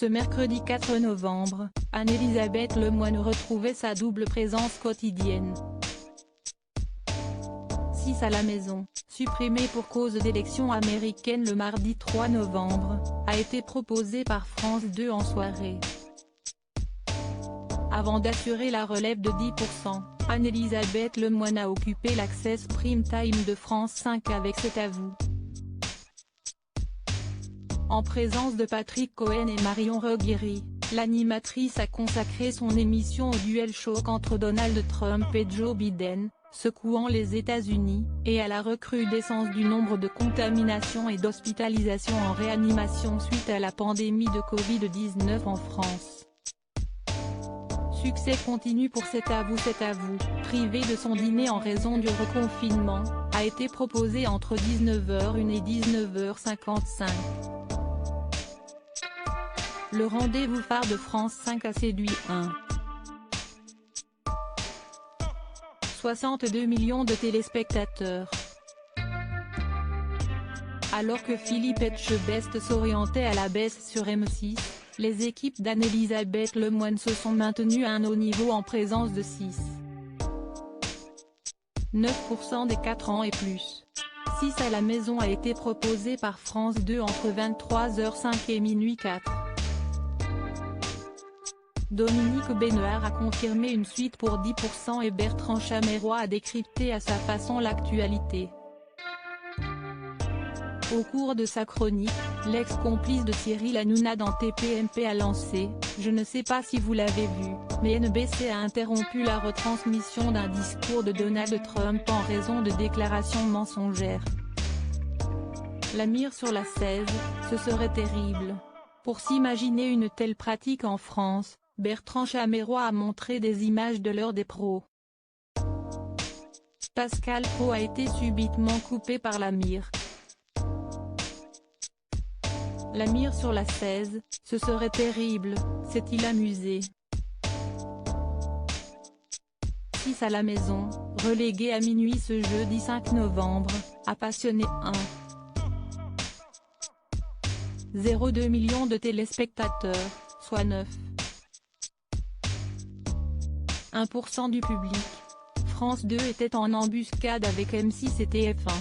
Ce mercredi 4 novembre, Anne-Elisabeth Lemoine retrouvait sa double présence quotidienne. 6 à la maison, supprimé pour cause d'élections américaines le mardi 3 novembre, a été proposé par France 2 en soirée. Avant d'assurer la relève de 10%, Anne-Elisabeth Lemoine a occupé l'Access Prime Time de France 5 avec C'est à vous. En présence de Patrick Cohen et Marion Reguiry, l'animatrice a consacré son émission au duel choc entre Donald Trump et Joe Biden, secouant les États-Unis, et à la recrudescence du nombre de contaminations et d'hospitalisations en réanimation suite à la pandémie de Covid-19 en France. Succès continu pour C'est à vous. C'est à vous, privé de son dîner en raison du reconfinement, a été proposé entre 19h01 et 19h55. Le rendez-vous phare de France 5 a séduit 62 millions de téléspectateurs. Alors que Philippe Etchebest s'orientait à la baisse sur M6, les équipes d'Anne-Elisabeth Lemoine se sont maintenues à un haut niveau en présence de 6,9% des 4 ans et plus. 6 à la maison a été proposé par France 2 entre 23h05 et minuit 4. Dominique Besnehard a confirmé une suite pour 10% et Bertrand Chameroy a décrypté à sa façon l'actualité. Au cours de sa chronique, l'ex-complice de Cyril Hanouna dans TPMP a lancé « Je ne sais pas si vous l'avez vu, mais NBC a interrompu la retransmission d'un discours de Donald Trump en raison de déclarations mensongères. La mire sur la 16, ce serait terrible. Pour s'imaginer une telle pratique en France, Bertrand Chameroy a montré des images de l'heure des pros. Pascal Praud a été subitement coupé par la mire. La mire sur la 16, ce serait terrible, s'est-il amusé. 6 à la maison, relégué à minuit ce jeudi 5 novembre, a passionné 1,02 million de téléspectateurs, soit 9,1% du public. France 2 était en embuscade avec M6 et TF1.